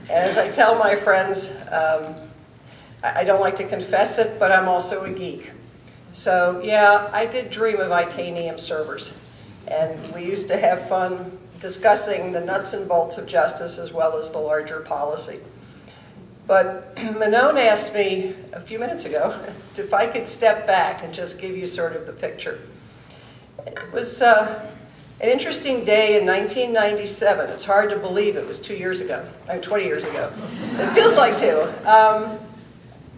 And as I tell my friends, I don't like to confess it, but I'm also a geek. So yeah, I did dream of Itanium servers. And we used to have fun discussing the nuts and bolts of justice as well as the larger policy. But Manon asked me a few minutes ago if I could step back and just give you sort of the picture. It was an interesting day in 1997. It's hard to believe it was 2 years ago, 20 years ago. It feels like two.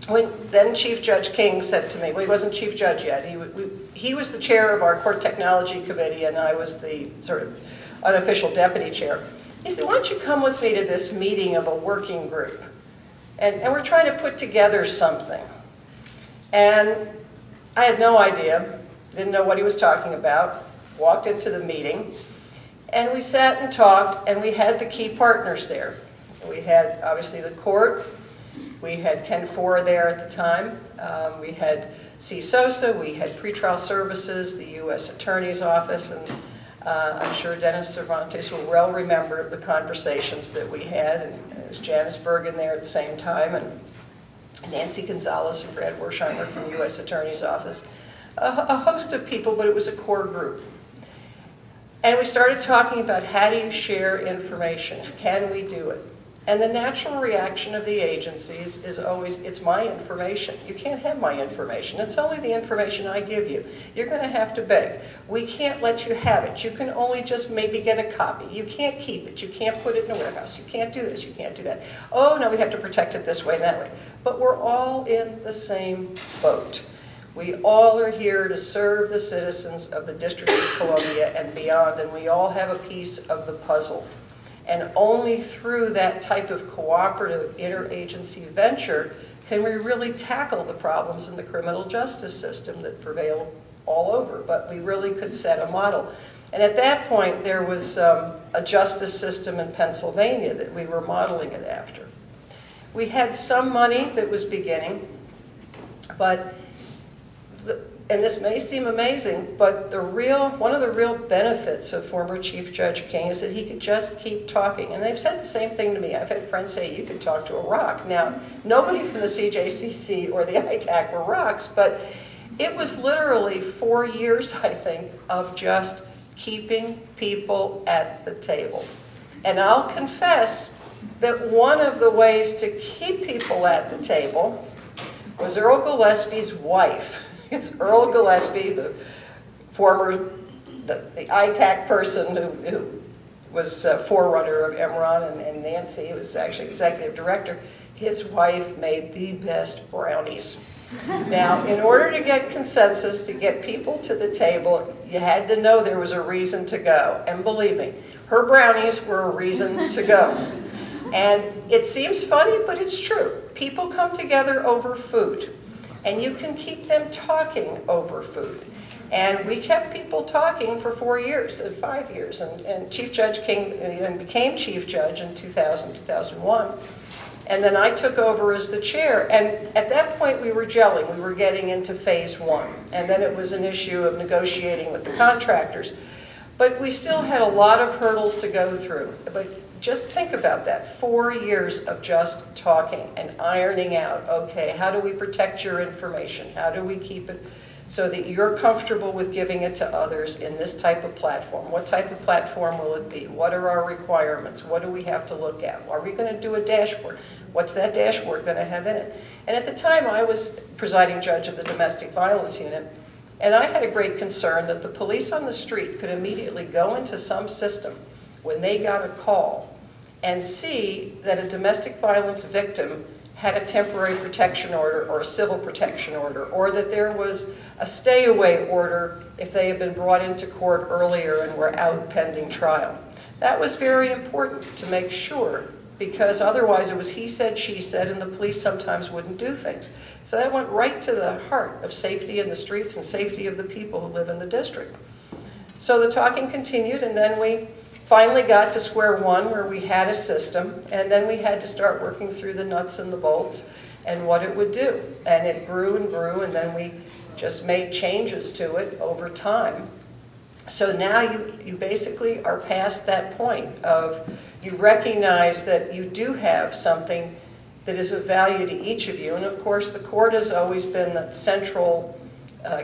When then Chief Judge King said to me, well, he wasn't Chief Judge yet. He was the chair of our Court Technology Committee, and I was the sort of unofficial deputy chair. He said, why don't you come with me to this meeting of a working group? And we're trying to put together something. And I had no idea, didn't know what he was talking about, walked into the meeting, and we sat and talked, and we had the key partners there. We had, obviously, the court. We had Ken Fora there at the time. We had C. Sosa. We had pretrial services, the U.S. Attorney's Office, and I'm sure Dennis Cervantes will well remember the conversations that we had. And there was Janice Bergen there at the same time, and Nancy Gonzalez and Brad Wersheimer from the U.S. Attorney's Office. A host of people, but it was a core group. And we started talking about how do you share information? Can we do it? And the natural reaction of the agencies is always, it's my information. You can't have my information. It's only the information I give you. You're going to have to beg. We can't let you have it. You can only just maybe get a copy. You can't keep it. You can't put it in a warehouse. You can't do this. You can't do that. Oh, no, we have to protect it this way and that way. But we're all in the same boat. We all are here to serve the citizens of the District of Columbia and beyond, and we all have a piece of the puzzle. And only through that type of cooperative interagency venture can we really tackle the problems in the criminal justice system that prevail all over. But we really could set a model. And at that point, there was a justice system in Pennsylvania that we were modeling it after. We had some money that was beginning, but and this may seem amazing, but one of the real benefits of former Chief Judge King is that he could just keep talking. And they've said the same thing to me. I've had friends say, you could talk to a rock. Now, nobody from the CJCC or the ITAC were rocks, but it was literally 4 years, I think, of just keeping people at the table. And I'll confess that one of the ways to keep people at the table was Earl Gillespie's wife. It's Earl Gillespie, the former, the ITAC person who was forerunner of Emron, and Nancy, who was actually executive director. His wife made the best brownies. Now, in order to get consensus, to get people to the table, you had to know there was a reason to go. And believe me, her brownies were a reason to go. And it seems funny, but it's true. People come together over food. And you can keep them talking over food. And we kept people talking for 4 years and 5 years. And Chief Judge King then became Chief Judge in 2000, 2001. And then I took over as the chair. And at that point, we were gelling. We were getting into phase 1. And then it was an issue of negotiating with the contractors. But we still had a lot of hurdles to go through. But just think about that, 4 years of just talking and ironing out, okay, how do we protect your information? How do we keep it so that you're comfortable with giving it to others in this type of platform? What type of platform will it be? What are our requirements? What do we have to look at? Are we going to do a dashboard? What's that dashboard going to have in it? And at the time, I was presiding judge of the domestic violence unit, and I had a great concern that the police on the street could immediately go into some system when they got a call and see that a domestic violence victim had a temporary protection order or a civil protection order, or that there was a stay-away order if they had been brought into court earlier and were out pending trial. That was very important to make sure, because otherwise it was he said, she said, and the police sometimes wouldn't do things. So that went right to the heart of safety in the streets and safety of the people who live in the district. So the talking continued, and then we finally got to square one where we had a system, and then we had to start working through the nuts and the bolts and what it would do. And it grew and grew, and then we just made changes to it over time. So now you basically are past that point of You recognize that you do have something that is of value to each of you. And of course, the court has always been the central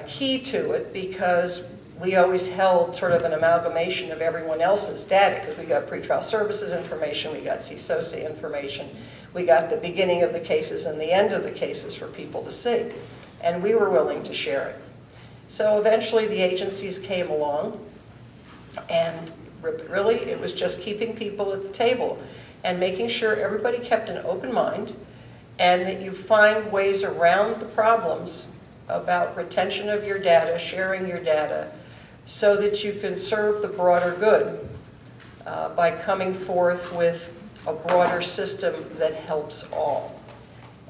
key to it, because we always held sort of an amalgamation of everyone else's data, because we got pretrial services information, we got CSOSI information, we got the beginning of the cases and the end of the cases for people to see. And we were willing to share it. So eventually the agencies came along, and really it was just keeping people at the table and making sure everybody kept an open mind, and that you find ways around the problems about retention of your data, sharing your data, so that you can serve the broader good by coming forth with a broader system that helps all.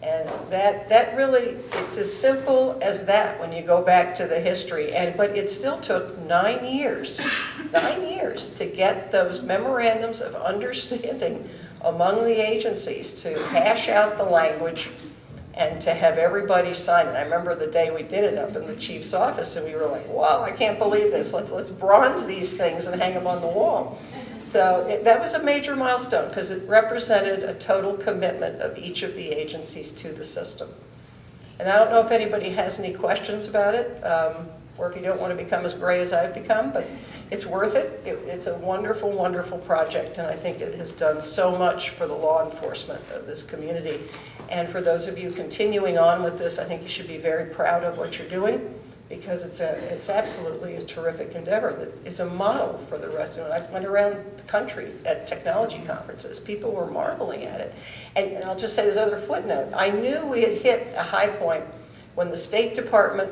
And that really, it's as simple as that when you go back to the history. But it still took 9 years to get those memorandums of understanding among the agencies to hash out the language and to have everybody sign it. I remember the day we did it up in the chief's office, and we were like, wow, I can't believe this. Let's bronze these things and hang them on the wall. So that was a major milestone, because it represented a total commitment of each of the agencies to the system. And I don't know if anybody has any questions about it, or if you don't want to become as gray as I've become, but it's worth it. It's a wonderful, wonderful project, and I think it has done so much for the law enforcement of this community. And for those of you continuing on with this, I think you should be very proud of what you're doing, because it's absolutely a terrific endeavor that is a model for the rest of it. I went around the country at technology conferences. People were marveling at it. And I'll just say this other footnote. I knew we had hit a high point when the State Department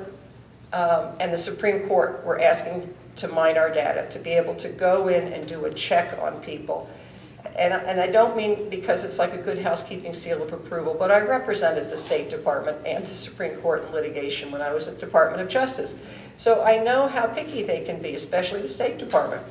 and the Supreme Court were asking to mine our data, to be able to go in and do a check on people. And I don't mean because it's like a good housekeeping seal of approval, but I represented the State Department and the Supreme Court in litigation when I was at the Department of Justice. So I know how picky they can be, especially the State Department,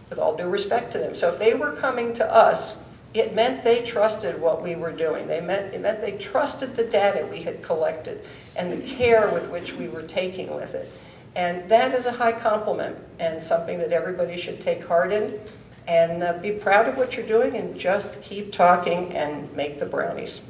with all due respect to them. So if they were coming to us, it meant they trusted what we were doing. It meant they trusted the data we had collected and the care with which we were taking with it. And that is a high compliment, and something that everybody should take heart in, and be proud of what you're doing, and just keep talking and make the brownies.